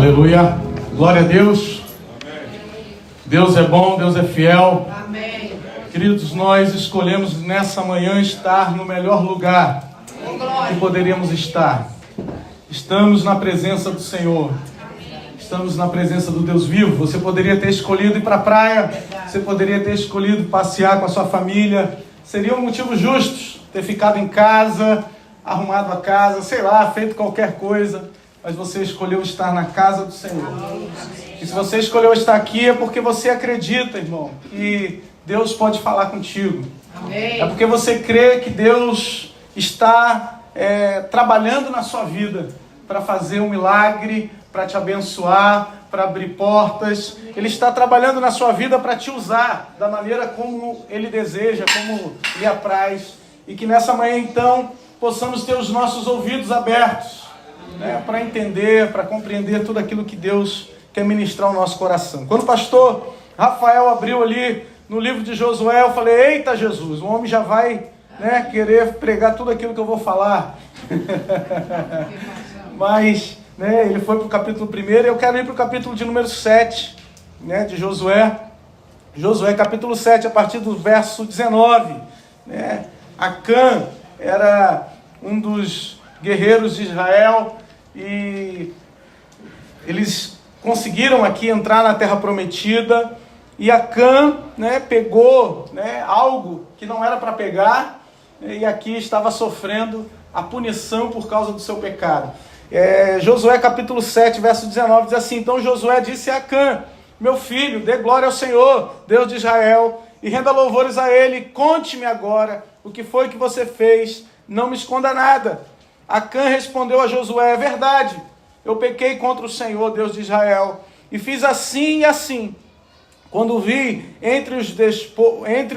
Aleluia. Glória a Deus. Deus é bom, Deus é fiel. Amém. Queridos, nós escolhemos nessa manhã estar no melhor lugar que poderíamos estar. Estamos na presença do Senhor. Estamos na presença do Deus vivo. Você poderia ter escolhido ir para a praia. Você poderia ter escolhido passear com a sua família. Seriam motivos justos ter ficado em casa, arrumado a casa, sei lá, feito qualquer coisa. Mas você escolheu estar na casa do Senhor. E se você escolheu estar aqui é porque você acredita, irmão, que Deus pode falar contigo. Amém. É porque você crê que Deus está trabalhando na sua vida para fazer um milagre, para te abençoar, para abrir portas. Ele está trabalhando na sua vida para te usar da maneira como Ele deseja, como lhe apraz. E que nessa manhã, então, possamos ter os nossos ouvidos abertos, para entender, para compreender tudo aquilo que Deus quer ministrar ao nosso coração. Quando o pastor Rafael abriu ali no livro de Josué, eu falei, eita Jesus, o homem já vai querer pregar tudo aquilo que eu vou falar. Mas ele foi para o capítulo 1, eu quero ir para o capítulo de número 7, de Josué. Josué capítulo 7, a partir do verso 19. Acã era um dos guerreiros de Israel e eles conseguiram aqui entrar na terra prometida. E Acã pegou algo que não era para pegar, e aqui estava sofrendo a punição por causa do seu pecado. Josué capítulo 7, verso 19 diz assim: então Josué disse a Acã, meu filho, dê glória ao Senhor, Deus de Israel, e renda louvores a Ele. Conte-me agora o que foi que você fez, não me esconda nada. Acã respondeu a Josué, é verdade, eu pequei contra o Senhor, Deus de Israel, e fiz assim e assim. Quando vi entre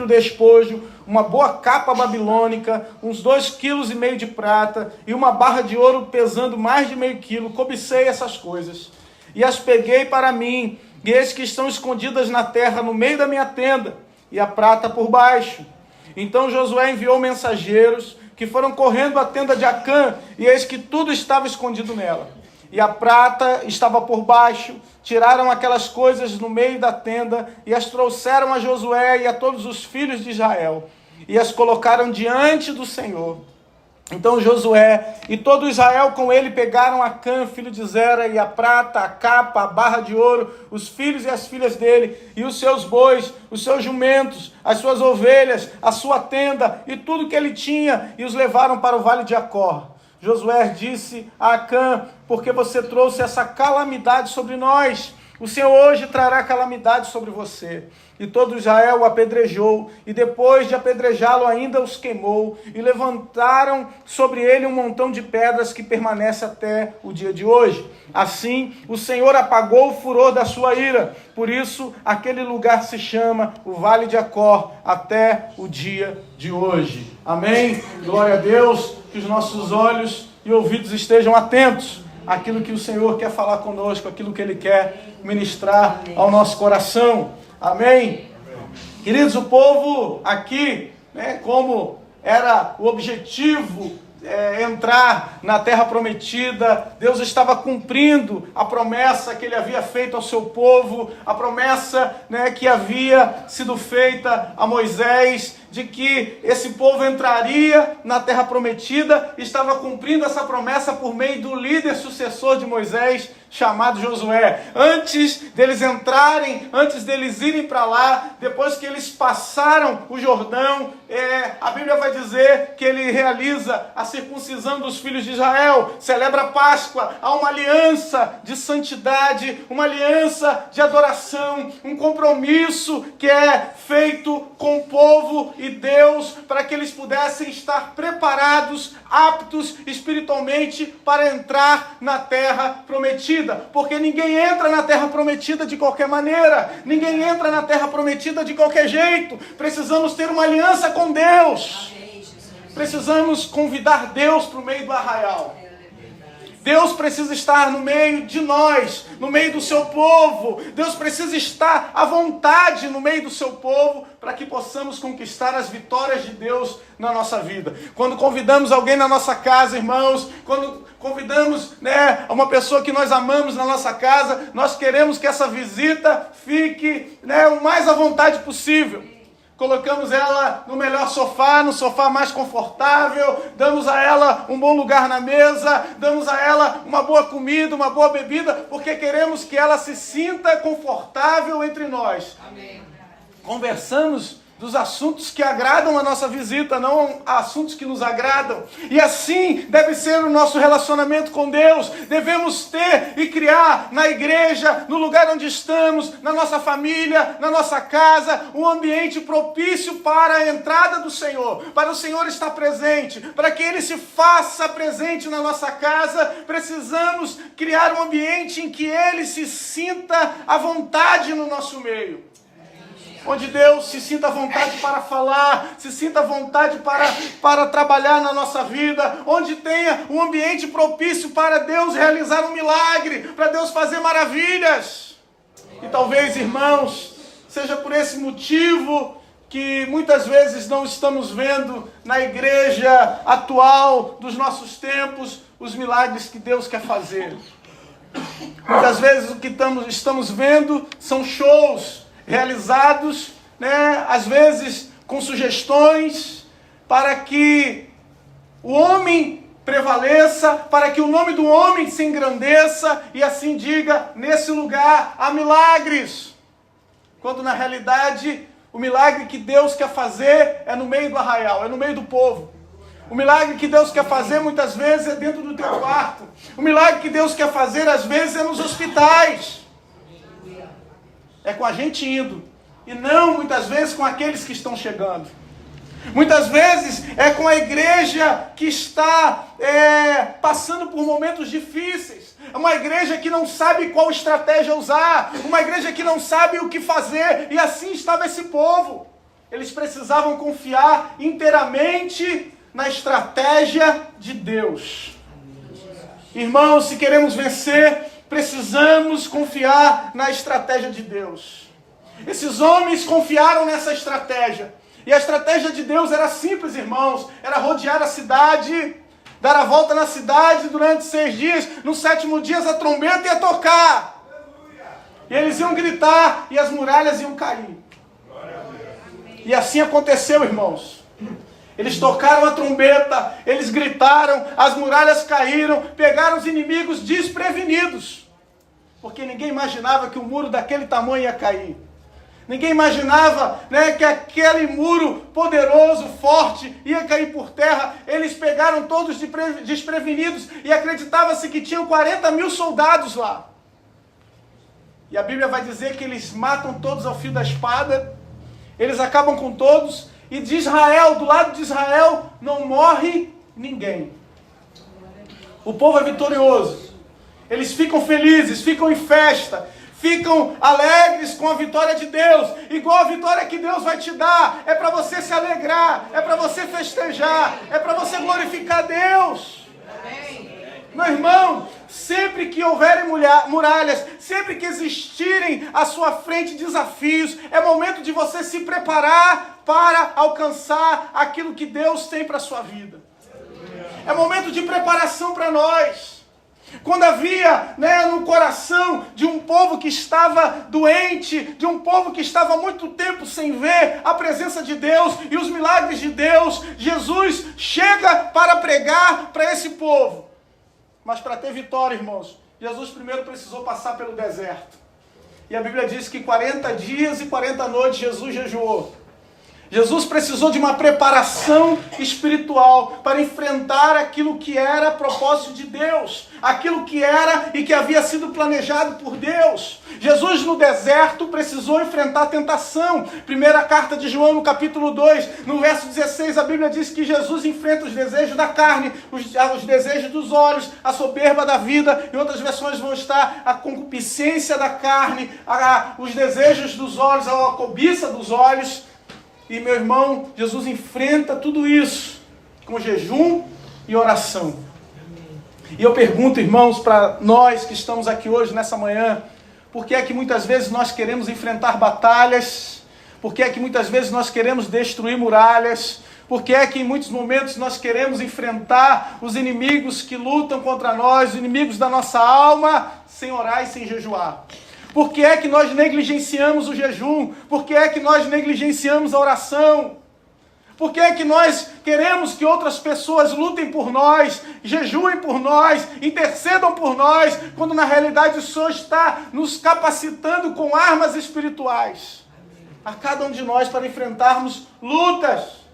o despojo uma boa capa babilônica, uns 2,5 kg de prata e uma barra de ouro pesando mais de meio quilo, cobicei essas coisas e as peguei para mim, e eis que estão escondidas na terra no meio da minha tenda, e a prata por baixo. Então Josué enviou mensageiros que foram correndo à tenda de Acã, e eis que tudo estava escondido nela. E a prata estava por baixo. Tiraram aquelas coisas no meio da tenda e as trouxeram a Josué e a todos os filhos de Israel, e as colocaram diante do Senhor. Então Josué e todo Israel com ele pegaram Acã, filho de Zera, e a prata, a capa, a barra de ouro, os filhos e as filhas dele, e os seus bois, os seus jumentos, as suas ovelhas, a sua tenda e tudo que ele tinha, e os levaram para o vale de Acor. Josué disse a Acã, porque você trouxe essa calamidade sobre nós, o Senhor hoje trará calamidade sobre você. E todo Israel o apedrejou, e depois de apedrejá-lo ainda os queimou, e levantaram sobre ele um montão de pedras que permanece até o dia de hoje. Assim, o Senhor apagou o furor da sua ira, por isso aquele lugar se chama o Vale de Acor, até o dia de hoje. Amém? Glória a Deus, que os nossos olhos e ouvidos estejam atentos àquilo que o Senhor quer falar conosco, aquilo que Ele quer ministrar ao nosso coração. Amém? Queridos, o povo aqui, como era o objetivo entrar na terra prometida, Deus estava cumprindo a promessa que Ele havia feito ao seu povo, a promessa que havia sido feita a Moisés, de que esse povo entraria na terra prometida. Estava cumprindo essa promessa por meio do líder sucessor de Moisés, chamado Josué. Antes deles entrarem, antes deles irem para lá, depois que eles passaram o Jordão, a Bíblia vai dizer que ele realiza a circuncisão dos filhos de Israel, celebra a Páscoa, há uma aliança de santidade, uma aliança de adoração, um compromisso que é feito com o povo e Deus, para que eles pudessem estar preparados, aptos espiritualmente para entrar na terra prometida, porque ninguém entra na terra prometida de qualquer maneira, ninguém entra na terra prometida de qualquer jeito. Precisamos ter uma aliança com Deus, precisamos convidar Deus para o meio do arraial, Deus precisa estar no meio de nós, no meio do seu povo. Deus precisa estar à vontade no meio do seu povo para que possamos conquistar as vitórias de Deus na nossa vida. Quando convidamos alguém na nossa casa, irmãos, quando convidamos uma pessoa que nós amamos na nossa casa, nós queremos que essa visita fique o mais à vontade possível. Colocamos ela no melhor sofá, no sofá mais confortável, damos a ela um bom lugar na mesa, damos a ela uma boa comida, uma boa bebida, porque queremos que ela se sinta confortável entre nós. Amém. Conversamos dos assuntos que agradam a nossa visita, não assuntos que nos agradam. E assim deve ser o nosso relacionamento com Deus. Devemos ter e criar na igreja, no lugar onde estamos, na nossa família, na nossa casa, um ambiente propício para a entrada do Senhor, para o Senhor estar presente, para que Ele se faça presente na nossa casa. Precisamos criar um ambiente em que Ele se sinta à vontade no nosso meio. Onde Deus se sinta à vontade para falar, se sinta à vontade para trabalhar na nossa vida, onde tenha um ambiente propício para Deus realizar um milagre, para Deus fazer maravilhas. E talvez, irmãos, seja por esse motivo que muitas vezes não estamos vendo na igreja atual dos nossos tempos os milagres que Deus quer fazer. Muitas vezes o que estamos vendo são shows realizados, às vezes com sugestões, para que o homem prevaleça, para que o nome do homem se engrandeça e assim diga, nesse lugar há milagres. Quando na realidade o milagre que Deus quer fazer é no meio do arraial, é no meio do povo. O milagre que Deus quer fazer muitas vezes é dentro do teu quarto. O milagre que Deus quer fazer às vezes é nos hospitais. É com a gente indo, e não muitas vezes com aqueles que estão chegando. Muitas vezes é com a igreja que está passando por momentos difíceis. É uma igreja que não sabe qual estratégia usar, uma igreja que não sabe o que fazer, e assim estava esse povo. Eles precisavam confiar inteiramente na estratégia de Deus. Irmãos, se queremos vencer, precisamos confiar na estratégia de Deus. Esses homens confiaram nessa estratégia. E a estratégia de Deus era simples, irmãos. Era rodear a cidade, dar a volta na cidade durante 6 dias. No 7º dia a trombeta ia tocar. E eles iam gritar e as muralhas iam cair. E assim aconteceu, irmãos. Eles tocaram a trombeta, eles gritaram, as muralhas caíram, pegaram os inimigos desprevenidos. Porque ninguém imaginava que um muro daquele tamanho ia cair. Ninguém imaginava que aquele muro poderoso, forte, ia cair por terra. Eles pegaram todos desprevenidos e acreditava-se que tinham 40 mil soldados lá. E a Bíblia vai dizer que eles matam todos ao fio da espada, eles acabam com todos. E de Israel, do lado de Israel, não morre ninguém. O povo é vitorioso. Eles ficam felizes, ficam em festa, ficam alegres com a vitória de Deus. Igual a vitória que Deus vai te dar. É para você se alegrar, é para você festejar, é para você glorificar Deus. Meu irmão, sempre que houverem muralhas, sempre que existirem à sua frente desafios, é momento de você se preparar para alcançar aquilo que Deus tem para a sua vida. É momento de preparação para nós. Quando havia no coração de um povo que estava doente, de um povo que estava há muito tempo sem ver a presença de Deus e os milagres de Deus, Jesus chega para pregar para esse povo. Mas para ter vitória, irmãos, Jesus primeiro precisou passar pelo deserto. E a Bíblia diz que 40 dias e 40 noites Jesus jejuou. Jesus precisou de uma preparação espiritual para enfrentar aquilo que era propósito de Deus, aquilo que era e que havia sido planejado por Deus. Jesus no deserto precisou enfrentar a tentação. Primeira carta de João, no capítulo 2, no verso 16, a Bíblia diz que Jesus enfrenta os desejos da carne, os desejos dos olhos, a soberba da vida. Em outras versões vão estar a concupiscência da carne, os desejos dos olhos, a cobiça dos olhos. E, meu irmão, Jesus enfrenta tudo isso com jejum e oração. E eu pergunto, irmãos, para nós que estamos aqui hoje, nessa manhã, por que é que muitas vezes nós queremos enfrentar batalhas? Por que é que muitas vezes nós queremos destruir muralhas? Por que é que em muitos momentos nós queremos enfrentar os inimigos que lutam contra nós, os inimigos da nossa alma, sem orar e sem jejuar? Por que é que nós negligenciamos o jejum? Por que é que nós negligenciamos a oração? Por que é que nós queremos que outras pessoas lutem por nós, jejuem por nós, intercedam por nós, quando na realidade o Senhor está nos capacitando com armas espirituais a cada um de nós para enfrentarmos lutas?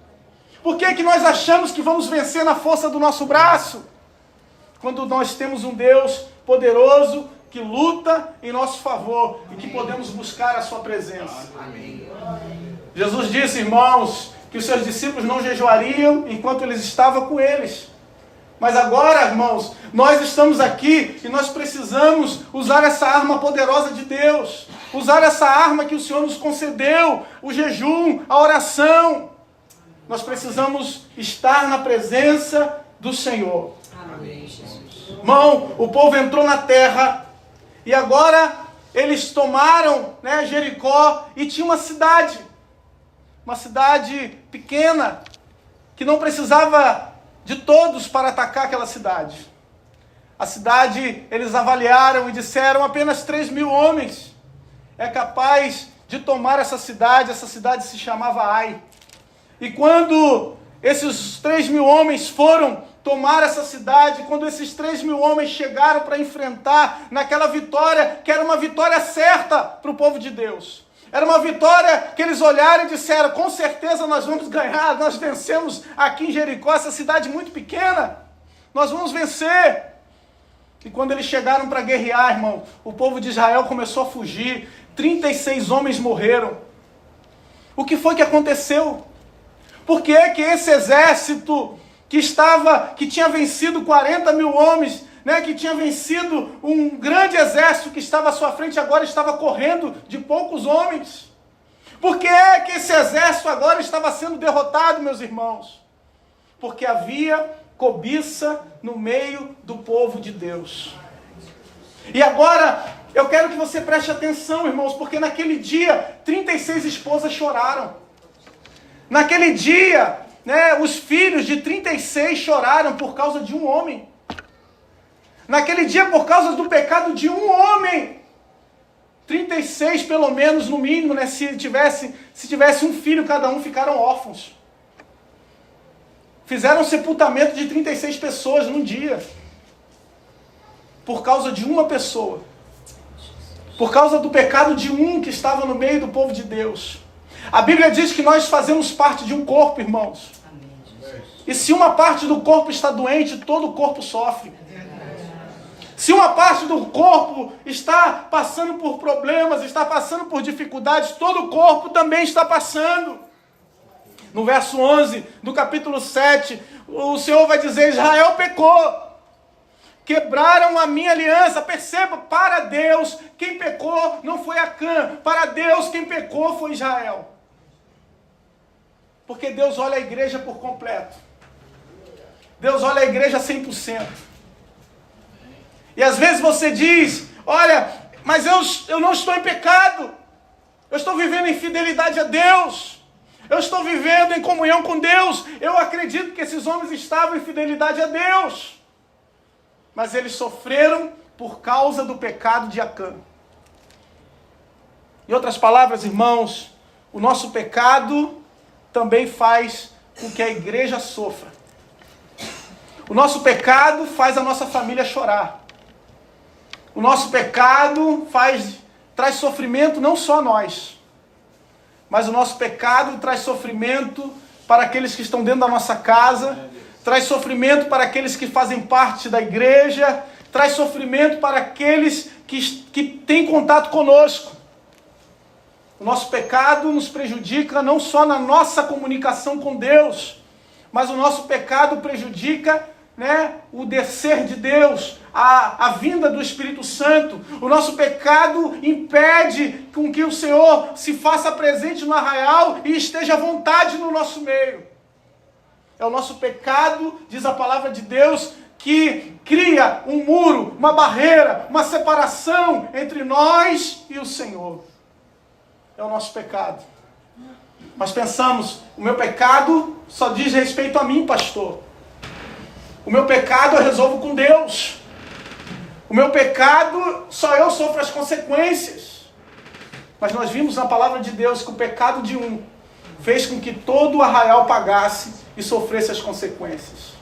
Por que é que nós achamos que vamos vencer na força do nosso braço, quando nós temos um Deus poderoso que luta em nosso favor e que podemos buscar a sua presença? Amém. Jesus disse, irmãos, que os seus discípulos não jejuariam enquanto eles estavam com eles. Mas agora, irmãos, nós estamos aqui e nós precisamos usar essa arma poderosa de Deus. Usar essa arma que o Senhor nos concedeu, o jejum, a oração. Nós precisamos estar na presença do Senhor. Amém, Jesus. Irmão, o povo entrou na terra e agora eles tomaram, Jericó, e tinha uma cidade pequena, que não precisava de todos para atacar aquela cidade. A cidade, eles avaliaram e disseram, apenas 3.000 homens é capaz de tomar essa cidade se chamava Ai. E quando esses 3.000 homens foram tomar essa cidade, quando esses 3.000 homens chegaram para enfrentar naquela vitória, que era uma vitória certa para o povo de Deus, era uma vitória que eles olharam e disseram, com certeza nós vamos ganhar, nós vencemos aqui em Jericó, essa cidade muito pequena, nós vamos vencer. E quando eles chegaram para guerrear, irmão, o povo de Israel começou a fugir, 36 homens morreram. O que foi que aconteceu? Por que é que esse exército que tinha vencido 40.000 homens, que tinha vencido um grande exército que estava à sua frente, agora estava correndo de poucos homens? Por que é que esse exército agora estava sendo derrotado, meus irmãos? Porque havia cobiça no meio do povo de Deus. E agora, eu quero que você preste atenção, irmãos, porque naquele dia, 36 esposas choraram. Naquele dia, os filhos de 36 choraram por causa de um homem. Naquele dia, por causa do pecado de um homem, 36 pelo menos, no mínimo, se tivesse um filho cada um, ficaram órfãos. Fizeram um sepultamento de 36 pessoas num dia. Por causa de uma pessoa. Por causa do pecado de um que estava no meio do povo de Deus. A Bíblia diz que nós fazemos parte de um corpo, irmãos. E se uma parte do corpo está doente, todo o corpo sofre. Se uma parte do corpo está passando por problemas, está passando por dificuldades, todo o corpo também está passando. No verso 11 do capítulo 7, o Senhor vai dizer, Israel pecou. Quebraram a minha aliança. Perceba, para Deus, quem pecou não foi Acã. Para Deus, quem pecou foi Israel. Porque Deus olha a igreja por completo. Deus olha a igreja 100%. E às vezes você diz, olha, mas eu não estou em pecado. Eu estou vivendo em fidelidade a Deus. Eu estou vivendo em comunhão com Deus. Eu acredito que esses homens estavam em fidelidade a Deus. Mas eles sofreram por causa do pecado de Acã. Em outras palavras, irmãos, o nosso pecado também faz com que a igreja sofra. O nosso pecado faz a nossa família chorar. O nosso pecado traz sofrimento não só a nós, mas o nosso pecado traz sofrimento para aqueles que estão dentro da nossa casa, traz sofrimento para aqueles que fazem parte da igreja, traz sofrimento para aqueles que têm contato conosco. O nosso pecado nos prejudica não só na nossa comunicação com Deus, mas o nosso pecado prejudica, o descer de Deus, a vinda do Espírito Santo. O nosso pecado impede com que o Senhor se faça presente no arraial e esteja à vontade no nosso meio. É o nosso pecado, diz a palavra de Deus, que cria um muro, uma barreira, uma separação entre nós e o Senhor. É o nosso pecado. Nós pensamos, o meu pecado só diz respeito a mim, pastor. O meu pecado eu resolvo com Deus. O meu pecado, só eu sofro as consequências. Mas nós vimos na palavra de Deus que o pecado de um fez com que todo o arraial pagasse e sofresse as consequências.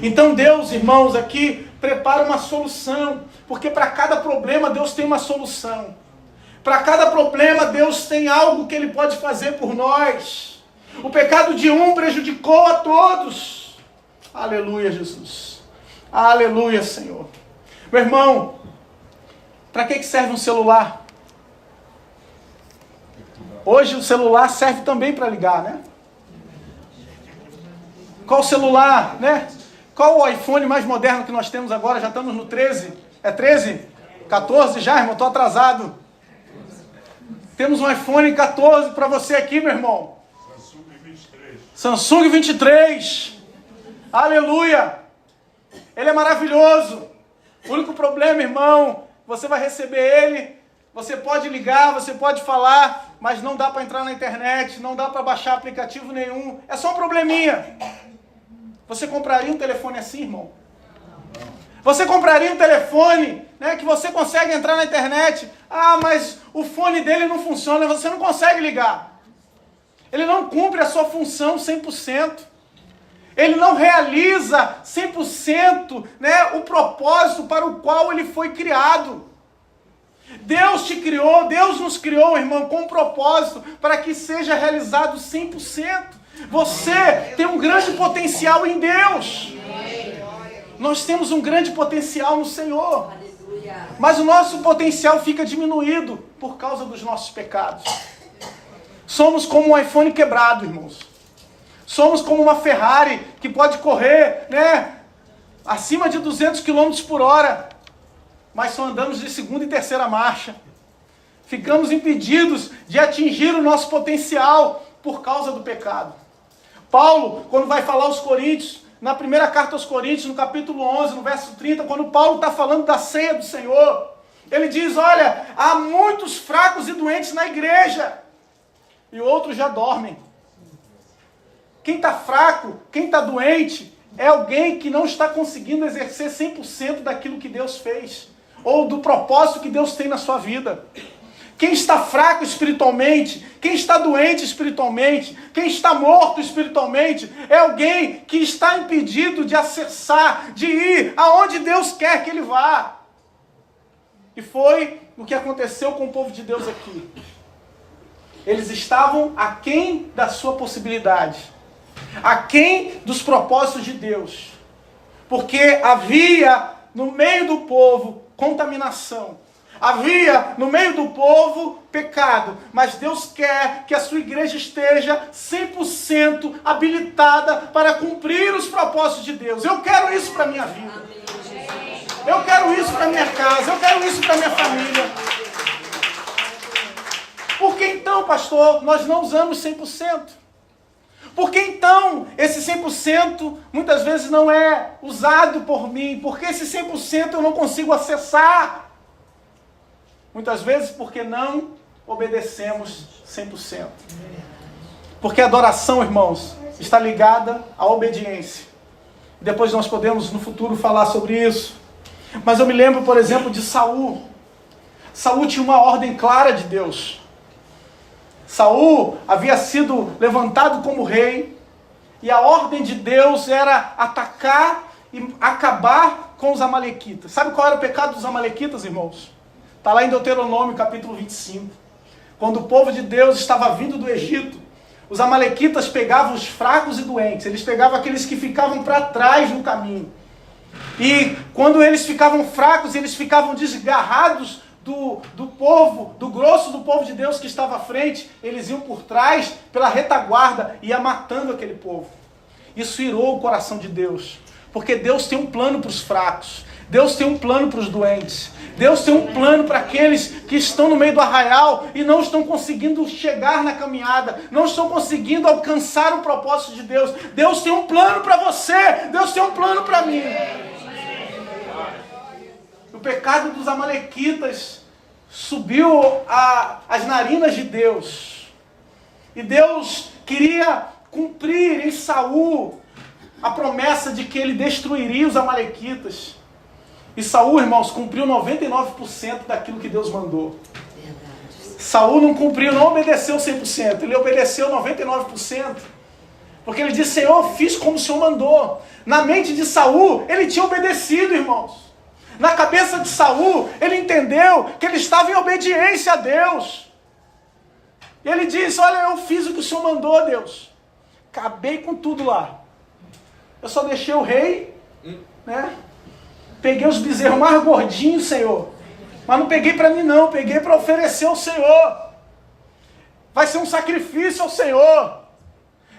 Então Deus, irmãos, aqui prepara uma solução, porque para cada problema Deus tem uma solução. Para cada problema Deus tem algo que Ele pode fazer por nós. O pecado de um prejudicou a todos. Aleluia, Jesus. Aleluia, Senhor. Meu irmão, para que serve um celular? Hoje o celular serve também para ligar, né? Qual celular, né? Qual o iPhone mais moderno que nós temos agora? Já estamos no 13? É 13? 14 já, irmão? Estou atrasado. Temos um iPhone 14 para você aqui, meu irmão. Samsung 23. Samsung 23. Aleluia. Ele é maravilhoso. O único problema, irmão, você vai receber ele, você pode ligar, você pode falar, mas não dá para entrar na internet, não dá para baixar aplicativo nenhum. É só um probleminha. Você compraria um telefone assim, irmão? Você compraria um telefone, né, que você consegue entrar na internet. Ah, mas o fone dele não funciona, você não consegue ligar. Ele não cumpre a sua função 100%. Ele não realiza 100%, né, o propósito para o qual ele foi criado. Deus te criou, Deus nos criou, irmão, com um propósito para que seja realizado 100%. Você tem um grande potencial em Deus. Nós temos um grande potencial no Senhor. Mas o nosso potencial fica diminuído por causa dos nossos pecados. Somos como um iPhone quebrado, irmãos. Somos como uma Ferrari que pode correr, né, acima de 200 km por hora, mas só andamos de segunda e terceira marcha. Ficamos impedidos de atingir o nosso potencial por causa do pecado. Paulo, quando vai falar aos Coríntios, na primeira carta aos Coríntios, no capítulo 11, no verso 30, quando Paulo está falando da ceia do Senhor, ele diz, olha, há muitos fracos e doentes na igreja, e outros já dormem. Quem está fraco, quem está doente, é alguém que não está conseguindo exercer 100% daquilo que Deus fez, ou do propósito que Deus tem na sua vida. Quem está fraco espiritualmente, quem está doente espiritualmente, quem está morto espiritualmente, é alguém que está impedido de acessar, de ir aonde Deus quer que ele vá. E foi o que aconteceu com o povo de Deus aqui. Eles estavam aquém da sua possibilidade, aquém dos propósitos de Deus, porque havia no meio do povo contaminação, havia no meio do povo pecado, mas Deus quer que a sua igreja esteja 100% habilitada para cumprir os propósitos de Deus. Eu quero isso para a minha vida, eu quero isso para a minha casa, eu quero isso para a minha família. Por que então, pastor, nós não usamos 100%? Por que então esse 100% muitas vezes não é usado por mim? Por que esse 100% eu não consigo acessar? Muitas vezes porque não obedecemos 100%. Porque a adoração, irmãos, está ligada à obediência. Depois nós podemos no futuro falar sobre isso. Mas eu me lembro, por exemplo, de Saul. Saul tinha uma ordem clara de Deus. Saul havia sido levantado como rei, e a ordem de Deus era atacar e acabar com os amalequitas. Sabe qual era o pecado dos amalequitas, irmãos? Está lá em Deuteronômio, capítulo 25. Quando o povo de Deus estava vindo do Egito, os amalequitas pegavam os fracos e doentes, eles pegavam aqueles que ficavam para trás no caminho. E quando eles ficavam fracos, eles ficavam desgarrados do povo, do grosso do povo de Deus que estava à frente, eles iam por trás, pela retaguarda, e ia matando aquele povo. Isso irou o coração de Deus, porque Deus tem um plano para os fracos. Deus tem um plano para os doentes. Deus tem um plano para aqueles que estão no meio do arraial e não estão conseguindo chegar na caminhada, não estão conseguindo alcançar o propósito de Deus. Deus tem um plano para você, Deus tem um plano para mim. O pecado dos amalequitas subiu às narinas de Deus. E Deus queria cumprir em Saul a promessa de que ele destruiria os amalequitas. E Saul, irmãos, cumpriu 99% daquilo que Deus mandou. Verdade. Saul não cumpriu, não obedeceu 100%. Ele obedeceu 99%. Porque ele disse, Senhor, fiz como o Senhor mandou. Na mente de Saul, ele tinha obedecido, irmãos. Na cabeça de Saul, ele entendeu que ele estava em obediência a Deus. E ele disse, olha, eu fiz o que o Senhor mandou, Deus. Acabei com tudo lá. Eu só deixei o rei, né? Peguei os bezerros mais gordinhos, Senhor. Mas não peguei para mim não, peguei para oferecer ao Senhor. Vai ser um sacrifício ao Senhor.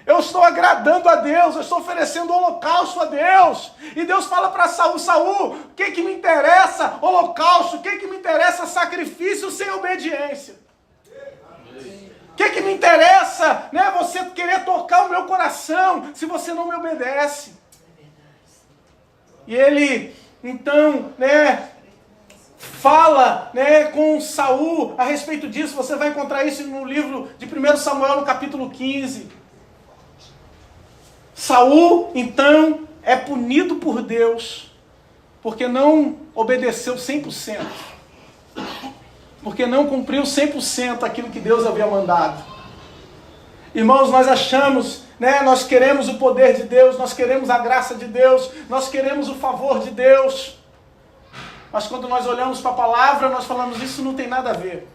Eu estou agradando a Deus, eu estou oferecendo holocausto a Deus. E Deus fala para Saul, Saul, o que me interessa holocausto? O que me interessa sacrifício sem obediência? O que me interessa, né, você querer tocar o meu coração se você não me obedece? E ele, então, né, fala, né, com Saul a respeito disso. Você vai encontrar isso no livro de 1 Samuel, no capítulo 15. Saul, então, é punido por Deus porque não obedeceu 100%. Porque não cumpriu 100% aquilo que Deus havia mandado. Irmãos, nós achamos, né, nós queremos o poder de Deus, nós queremos a graça de Deus, nós queremos o favor de Deus. Mas quando nós olhamos para a palavra, nós falamos, isso não tem nada a ver.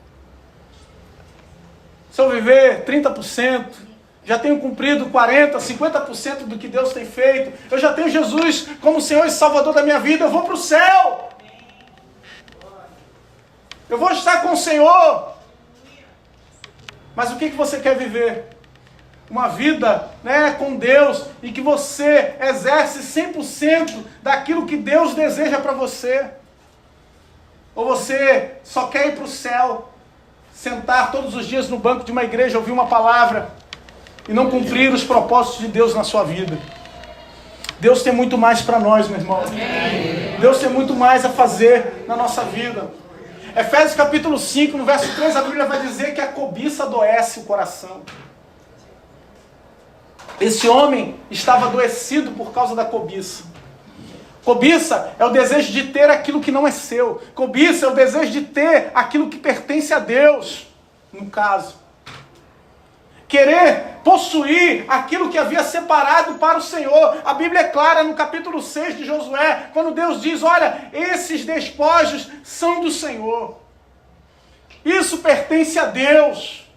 Se eu viver 30%, já tenho cumprido 40%, 50% do que Deus tem feito, eu já tenho Jesus como Senhor e Salvador da minha vida, eu vou para o céu. Eu vou estar com o Senhor. Mas o que você quer viver? Uma vida, né, com Deus e que você exerce 100% daquilo que Deus deseja para você? Ou você só quer ir para o céu, sentar todos os dias no banco de uma igreja, ouvir uma palavra e não cumprir os propósitos de Deus na sua vida? Deus tem muito mais para nós, meu irmão. Deus tem muito mais a fazer na nossa vida. Efésios capítulo 5, no verso 3, a Bíblia vai dizer que a cobiça adoece o coração. Esse homem estava adoecido por causa da cobiça. Cobiça é o desejo de ter aquilo que não é seu. Cobiça é o desejo de ter aquilo que pertence a Deus, no caso. Querer possuir aquilo que havia separado para o Senhor. A Bíblia é clara no capítulo 6 de Josué, quando Deus diz, olha, esses despojos são do Senhor. Isso pertence a Deus.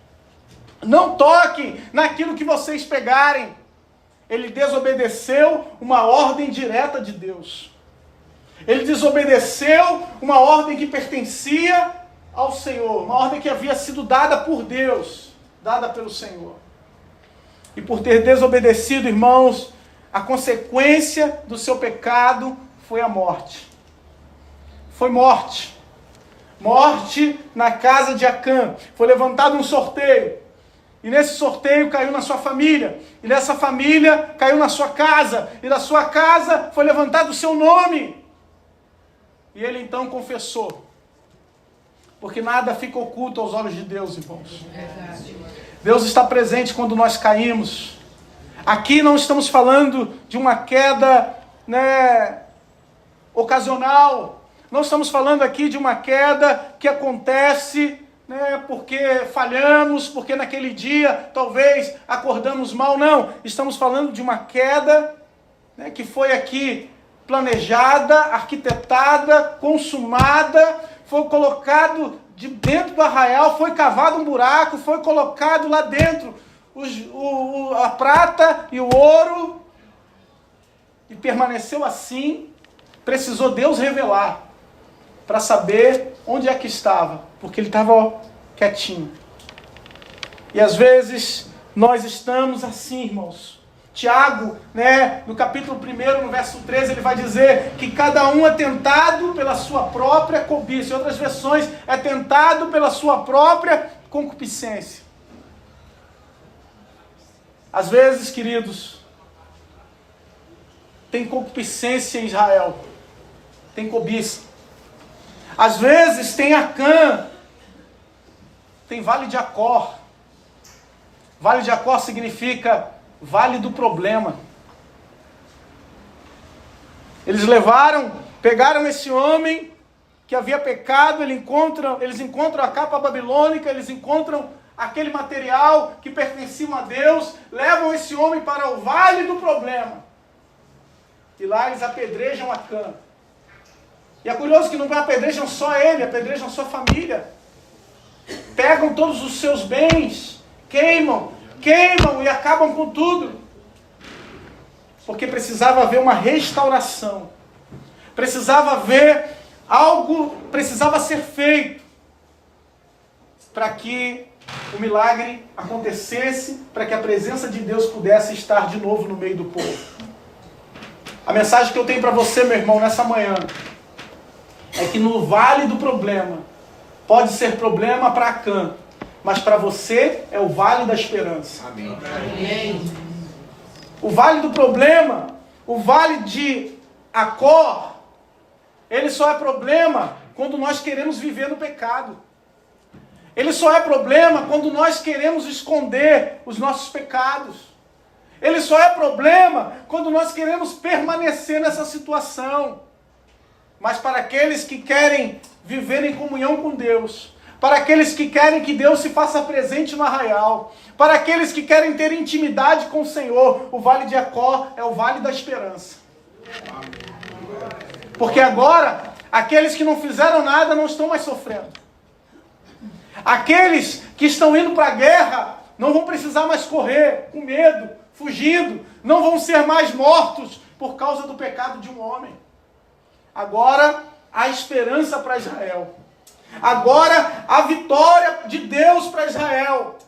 Não toquem naquilo que vocês pegarem. Ele desobedeceu uma ordem direta de Deus. Ele desobedeceu uma ordem que pertencia ao Senhor. Uma ordem que havia sido dada por Deus, dada pelo Senhor. E por ter desobedecido, irmãos, a consequência do seu pecado foi a morte. Foi morte. Morte na casa de Acã. Foi levantado um sorteio. E nesse sorteio caiu na sua família. E nessa família caiu na sua casa. E na sua casa foi levantado o seu nome. E ele então confessou. Porque nada fica oculto aos olhos de Deus, irmãos. Deus está presente quando nós caímos. Aqui não estamos falando de uma queda, né, ocasional. Não estamos falando aqui de uma queda que acontece, né, porque falhamos, porque naquele dia talvez acordamos mal. Não, estamos falando de uma queda, né, que foi aqui planejada, arquitetada, consumada, foi colocado de dentro do arraial, foi cavado um buraco, foi colocado lá dentro a prata e o ouro, e permaneceu assim. Precisou Deus revelar para saber onde é que estava, porque ele estava quietinho. E às vezes nós estamos assim, irmãos, Tiago, né, no capítulo 1, no verso 13, ele vai dizer que cada um é tentado pela sua própria cobiça. Em outras versões, é tentado pela sua própria concupiscência. Às vezes, queridos, tem concupiscência em Israel, tem cobiça. Às vezes tem Acã, tem Vale de Acor. Vale de Acor significa Vale do Problema. Eles pegaram esse homem que havia pecado, eles encontram a capa babilônica, eles encontram aquele material que pertencia a Deus, levam esse homem para o Vale do Problema. E lá eles apedrejam Acã. E é curioso que não apedrejam só ele, apedrejam sua família. Pegam todos os seus bens, queimam e acabam com tudo. Porque precisava haver uma restauração. Precisava haver algo, precisava ser feito para que o milagre acontecesse, para que a presença de Deus pudesse estar de novo no meio do povo. A mensagem que eu tenho para você, meu irmão, nessa manhã, é que no vale do problema, pode ser problema para Acã, mas para você é o vale da esperança. Amém. O vale do problema, o vale de Acor, ele só é problema quando nós queremos viver no pecado. Ele só é problema quando nós queremos esconder os nossos pecados. Ele só é problema quando nós queremos permanecer nessa situação. Mas para aqueles que querem viver em comunhão com Deus, para aqueles que querem que Deus se faça presente no arraial, para aqueles que querem ter intimidade com o Senhor, o Vale de Acor é o Vale da Esperança. Porque agora, aqueles que não fizeram nada não estão mais sofrendo. Aqueles que estão indo para a guerra não vão precisar mais correr com medo, fugindo, não vão ser mais mortos por causa do pecado de um homem. Agora há esperança para Israel. Agora há vitória de Deus para Israel.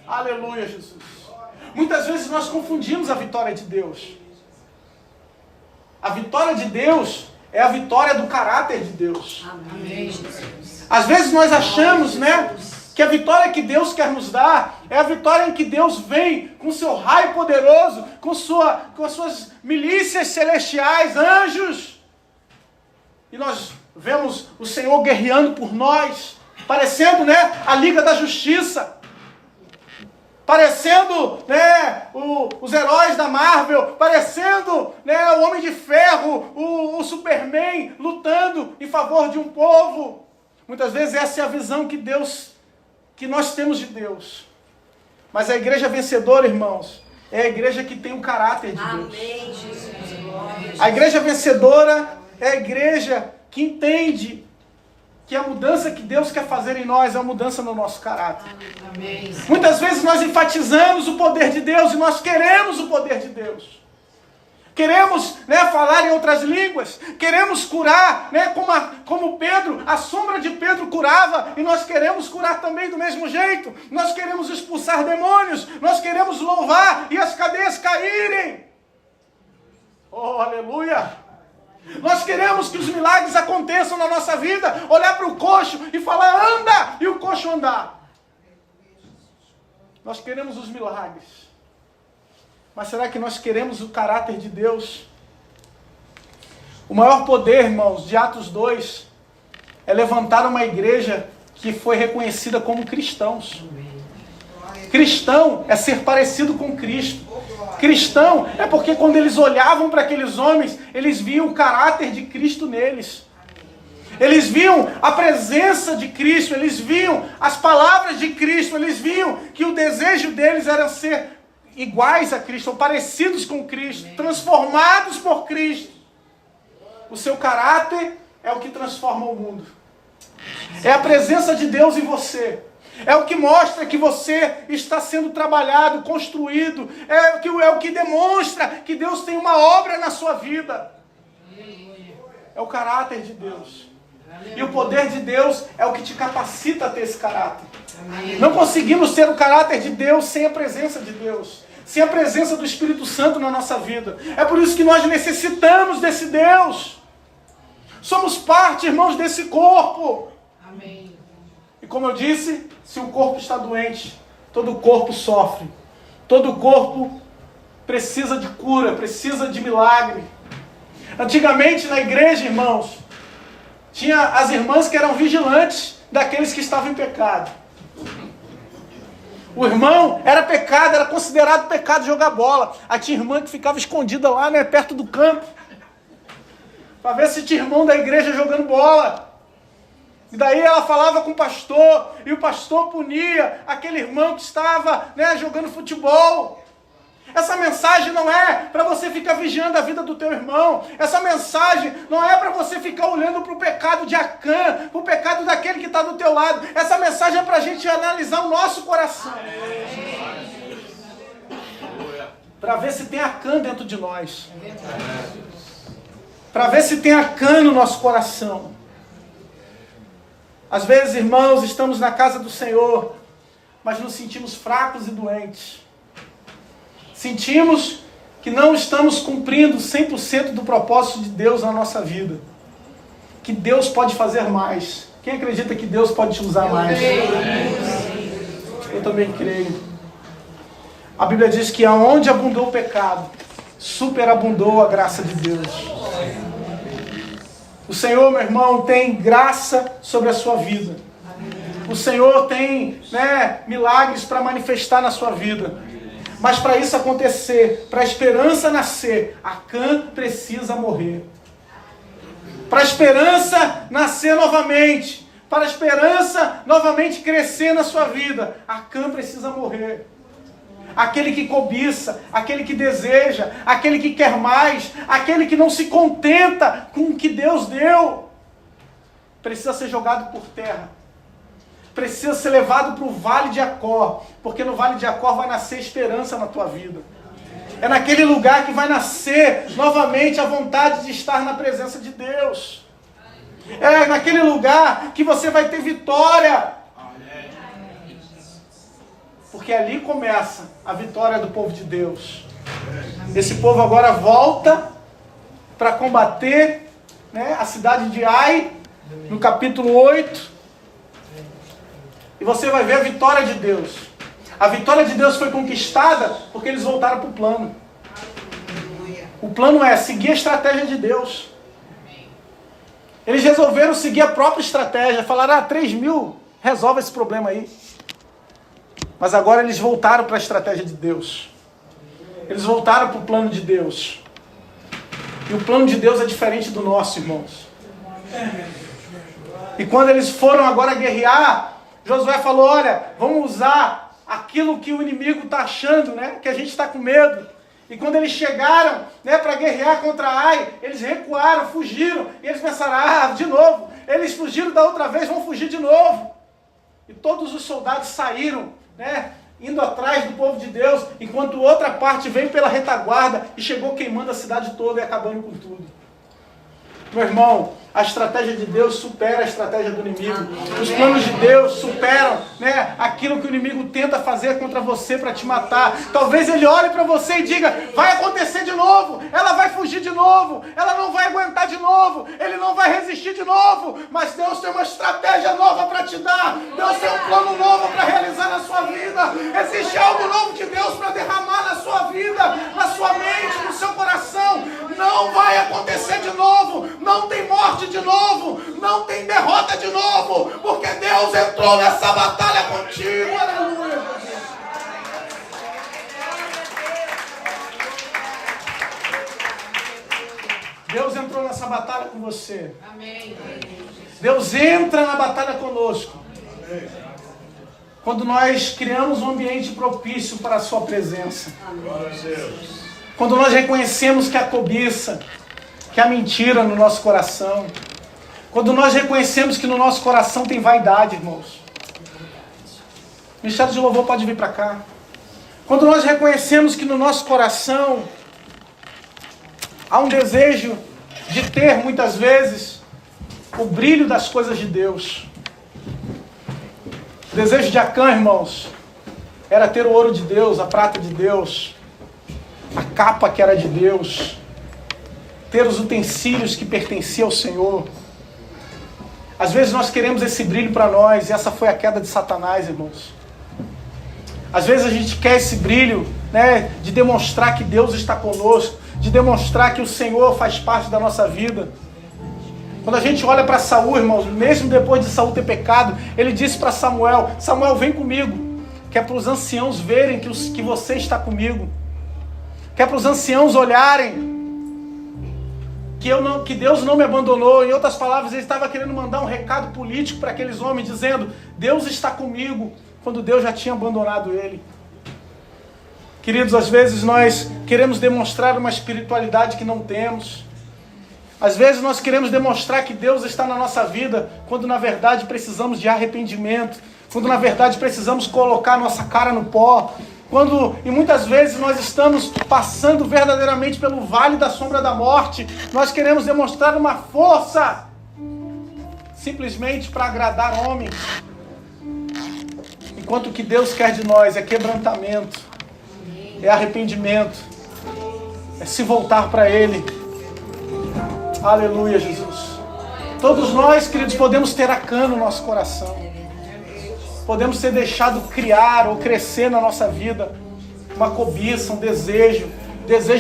Aleluia, Jesus. Muitas vezes nós confundimos a vitória de Deus. A vitória de Deus é a vitória do caráter de Deus. Amém, Jesus. Às vezes nós achamos, que a vitória que Deus quer nos dar é a vitória em que Deus vem com seu raio poderoso, com as suas milícias celestiais, anjos. E nós vemos o Senhor guerreando por nós, parecendo, a Liga da Justiça. Parecendo, os heróis da Marvel, parecendo, o Homem de Ferro, o Superman, lutando em favor de um povo. Muitas vezes essa é a visão que nós temos de Deus. Mas a igreja vencedora, irmãos, é a igreja que tem o caráter de Deus. Amém, Jesus. A igreja vencedora é a igreja que entende que a mudança que Deus quer fazer em nós é uma mudança no nosso caráter. Amém. Muitas vezes nós enfatizamos o poder de Deus e nós queremos o poder de Deus. Queremos falar em outras línguas, queremos curar, como Pedro, a sombra de Pedro curava, e nós queremos curar também do mesmo jeito. Nós queremos expulsar demônios, nós queremos louvar e as cadeias caírem. Oh, aleluia! Nós queremos que os milagres aconteçam na nossa vida, olhar para o coxo e falar, anda, e o coxo andar. Nós queremos os milagres. Mas será que nós queremos o caráter de Deus? O maior poder, irmãos, de Atos 2, é levantar uma igreja que foi reconhecida como cristãos. Cristão é ser parecido com Cristo. Cristão é porque quando eles olhavam para aqueles homens, eles viam o caráter de Cristo neles. Eles viam a presença de Cristo, eles viam as palavras de Cristo, eles viam que o desejo deles era ser iguais a Cristo, ou parecidos com Cristo, transformados por Cristo. O seu caráter é o que transforma o mundo. É a presença de Deus em você. É o que mostra que você está sendo trabalhado, construído. É o que demonstra que Deus tem uma obra na sua vida. É o caráter de Deus. E o poder de Deus é o que te capacita a ter esse caráter. Não conseguimos ter o caráter de Deus sem a presença de Deus, sem a presença do Espírito Santo na nossa vida. É por isso que nós necessitamos desse Deus. Somos parte, irmãos, desse corpo. Amém. E como eu disse, se o corpo está doente, todo o corpo sofre. Todo o corpo precisa de cura, precisa de milagre. Antigamente na igreja, irmãos, tinha as irmãs que eram vigilantes daqueles que estavam em pecado. O irmão era pecado, era considerado pecado jogar bola. Aí tinha irmã que ficava escondida lá, né, perto do campo, para ver se tinha irmão da igreja jogando bola. E daí ela falava com o pastor, e o pastor punia aquele irmão que estava, né, jogando futebol. Essa mensagem não é para você ficar vigiando a vida do teu irmão. Essa mensagem não é para você ficar olhando para o pecado de Acã, para o pecado daquele que está do teu lado. Essa mensagem é para a gente analisar o nosso coração. Para ver se tem Acã dentro de nós. Para ver se tem Acã no nosso coração. Às vezes, irmãos, estamos na casa do Senhor, mas nos sentimos fracos e doentes. Sentimos que não estamos cumprindo 100% do propósito de Deus na nossa vida. Que Deus pode fazer mais. Quem acredita que Deus pode te usar mais? Eu também creio. A Bíblia diz que aonde abundou o pecado, superabundou a graça de Deus. O Senhor, meu irmão, tem graça sobre a sua vida. O Senhor tem, né, milagres para manifestar na sua vida. Mas para isso acontecer, para a esperança nascer, Acã precisa morrer. Para a esperança nascer novamente, para a esperança novamente crescer na sua vida, Acã precisa morrer. Aquele que cobiça, aquele que deseja, aquele que quer mais, aquele que não se contenta com o que Deus deu, precisa ser jogado por terra. Precisa ser levado para o Vale de Acor, porque no Vale de Acor vai nascer esperança na tua vida. É naquele lugar que vai nascer novamente a vontade de estar na presença de Deus. É naquele lugar que você vai ter vitória. Porque ali começa a vitória do povo de Deus. Esse povo agora volta para combater, né, a cidade de Ai, no capítulo 8. E você vai ver a vitória de Deus. A vitória de Deus foi conquistada porque eles voltaram para o plano. O plano é seguir a estratégia de Deus. Eles resolveram seguir a própria estratégia. Falaram, 3.000 resolve esse problema aí. Mas agora eles voltaram para a estratégia de Deus. Eles voltaram para o plano de Deus. E o plano de Deus é diferente do nosso, irmãos. E quando eles foram agora guerrear, Josué falou, olha, vamos usar aquilo que o inimigo está achando, né? Que a gente está com medo. E quando eles chegaram, né, para guerrear contra Ai, eles recuaram, fugiram. E eles pensaram, de novo. Eles fugiram da outra vez, vão fugir de novo. E todos os soldados saíram, né, indo atrás do povo de Deus, enquanto outra parte veio pela retaguarda e chegou queimando a cidade toda e acabando com tudo. Meu irmão, a estratégia de Deus supera a estratégia do inimigo. Os planos de Deus superam, né, aquilo que o inimigo tenta fazer contra você para te matar. Talvez ele olhe para você e diga, vai acontecer de novo, ela vai fugir de novo, ela não vai aguentar de novo, ele não vai resistir de novo. Mas Deus tem uma estratégia nova para te dar. Deus tem um plano novo para realizar na sua vida. Existe algo novo de Deus para derramar na sua vida, na sua mente, no seu coração. Não vai acontecer de novo. Não tem morte de novo, não tem derrota de novo, porque Deus entrou nessa batalha contigo. Aleluia. Deus entrou nessa batalha com você. Amém. Deus entra na batalha conosco. Quando nós criamos um ambiente propício para a sua presença. Quando nós reconhecemos que a cobiça, que a mentira no nosso coração. Quando nós reconhecemos que no nosso coração tem vaidade, irmãos. O Ministério de Louvor pode vir para cá. Quando nós reconhecemos que no nosso coração há um desejo de ter, muitas vezes, o brilho das coisas de Deus. O desejo de Acã, irmãos, era ter o ouro de Deus, a prata de Deus, a capa que era de Deus, ter os utensílios que pertenciam ao Senhor. Às vezes nós queremos esse brilho para nós, e essa foi a queda de Satanás, irmãos. Às vezes a gente quer esse brilho, né, de demonstrar que Deus está conosco, de demonstrar que o Senhor faz parte da nossa vida. Quando a gente olha para Saul, irmãos, mesmo depois de Saul ter pecado, ele disse para Samuel: Samuel, vem comigo, que é para os anciãos verem que você está comigo, que é para os anciãos olharem que Deus não me abandonou. Em outras palavras, ele estava querendo mandar um recado político para aqueles homens, dizendo: Deus está comigo, quando Deus já tinha abandonado ele. Queridos, às vezes nós queremos demonstrar uma espiritualidade que não temos. Às vezes nós queremos demonstrar que Deus está na nossa vida, quando na verdade precisamos de arrependimento, quando na verdade precisamos colocar nossa cara no pó, e muitas vezes nós estamos passando verdadeiramente pelo vale da sombra da morte, nós queremos demonstrar uma força, simplesmente para agradar homens, enquanto o que Deus quer de nós é quebrantamento, é arrependimento, é se voltar para Ele. Aleluia, Jesus. Todos nós, queridos, podemos ter Acã no nosso coração. Podemos ser deixados criar ou crescer na nossa vida uma cobiça, um desejo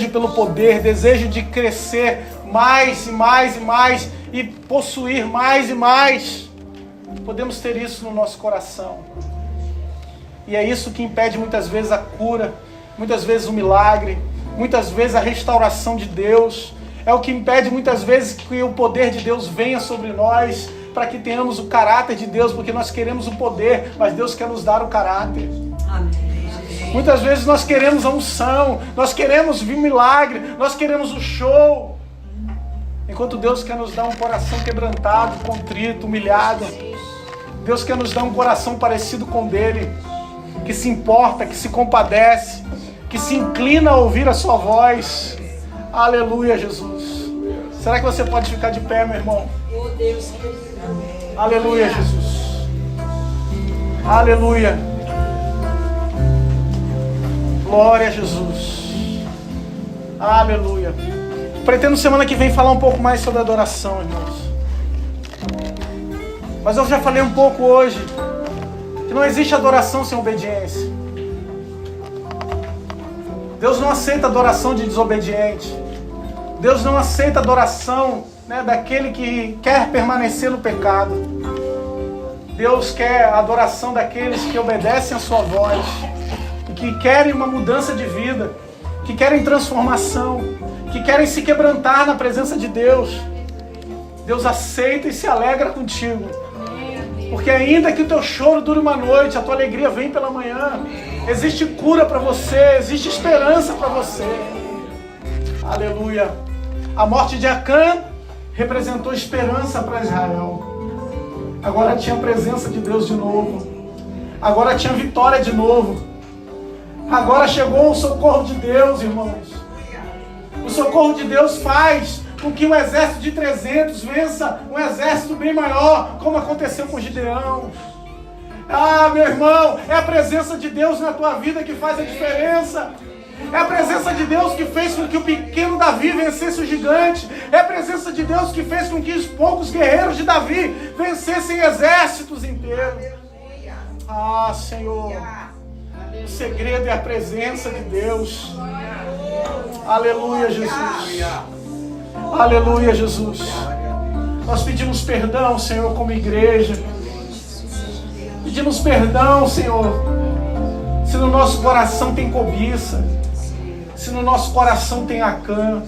pelo poder, desejo de crescer mais e mais e mais e possuir mais e mais. Podemos ter isso no nosso coração. E é isso que impede muitas vezes a cura, muitas vezes o milagre, muitas vezes a restauração de Deus. É o que impede muitas vezes que o poder de Deus venha sobre nós, para que tenhamos o caráter de Deus, porque nós queremos o poder, mas Deus quer nos dar o caráter. Amém. Muitas vezes nós queremos a unção, nós queremos o milagre, nós queremos o show, enquanto Deus quer nos dar um coração quebrantado, contrito, humilhado. Deus quer nos dar um coração parecido com o dele, que se importa, que se compadece, que se inclina a ouvir a sua voz. Aleluia, Jesus. Será que você pode ficar de pé, meu irmão? Oh, Deus. Aleluia, Jesus. Aleluia. Glória a Jesus. Aleluia. Pretendo semana que vem falar um pouco mais sobre adoração, irmãos. Mas eu já falei um pouco hoje que não existe adoração sem obediência. Deus não aceita adoração de desobediente. Deus não aceita adoração, daquele que quer permanecer no pecado. Deus quer a adoração daqueles que obedecem a sua voz, e que querem uma mudança de vida, que querem transformação, que querem se quebrantar na presença de Deus. Deus aceita e se alegra contigo, porque ainda que o teu choro dure uma noite, a tua alegria vem pela manhã. Existe cura para você, existe esperança para você. Aleluia. A morte de Acã representou esperança para Israel. Agora tinha a presença de Deus de novo. Agora tinha vitória de novo. Agora chegou o socorro de Deus, irmãos. O socorro de Deus faz com que um exército de 300 vença um exército bem maior, como aconteceu com Gideão. Ah, meu irmão, é a presença de Deus na tua vida que faz a diferença. É a presença de Deus que fez com que o pequeno Davi vencesse o gigante. É a presença de Deus que fez com que os poucos guerreiros de Davi vencessem exércitos inteiros. Ah, Senhor, o segredo é a presença de Deus. Aleluia, Jesus. Aleluia, Jesus. Nós pedimos perdão, Senhor, como igreja. Pedimos perdão, Senhor, se no nosso coração tem cobiça, se no nosso coração tem Acã,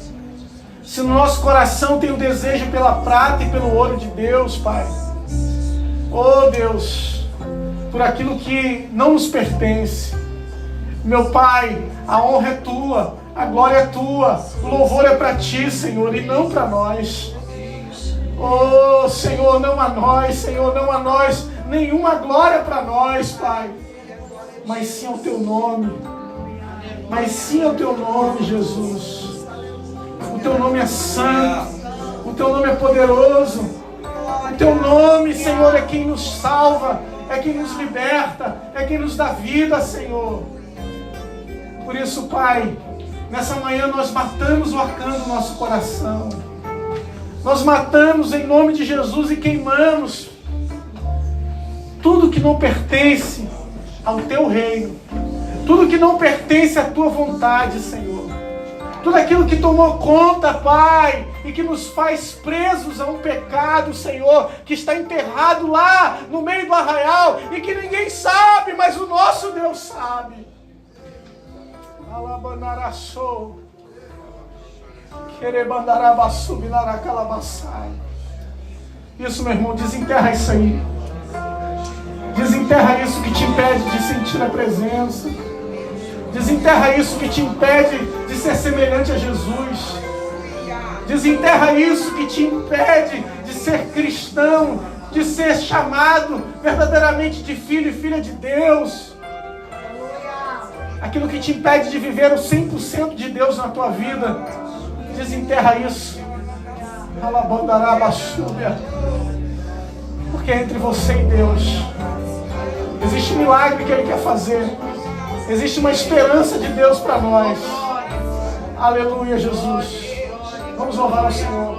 se no nosso coração tem o desejo pela prata e pelo ouro de Deus, Pai. Oh, Deus, por aquilo que não nos pertence. Meu Pai, a honra é Tua, a glória é Tua, o louvor é para Ti, Senhor, e não para nós. Oh, Senhor, não a nós, Senhor, não a nós, nenhuma glória para nós, Pai, mas sim ao Teu nome, mas sim ao Teu nome, Jesus. O Teu nome é santo, o Teu nome é poderoso, o Teu nome, Senhor, é quem nos salva, é quem nos liberta, é quem nos dá vida, Senhor. Por isso, Pai, nessa manhã nós matamos o arcano do nosso coração. Nós matamos em nome de Jesus e queimamos tudo que não pertence ao Teu reino. Tudo que não pertence à Tua vontade, Senhor. Tudo aquilo que tomou conta, Pai, e que nos faz presos a um pecado, Senhor, que está enterrado lá no meio do arraial e que ninguém sabe, mas o nosso Deus sabe. Alabanaraçou. Isso, meu irmão, desenterra isso aí. Desenterra isso que te impede de sentir a presença. Desenterra isso que te impede de ser semelhante a Jesus. Desenterra isso que te impede de ser cristão, de ser chamado verdadeiramente de filho e filha de Deus. Aquilo que te impede de viver o 100% de Deus na tua vida. Desenterra isso. Porque entre você e Deus existe um milagre que Ele quer fazer. Existe uma esperança de Deus para nós. Aleluia, Jesus. Vamos louvar ao Senhor.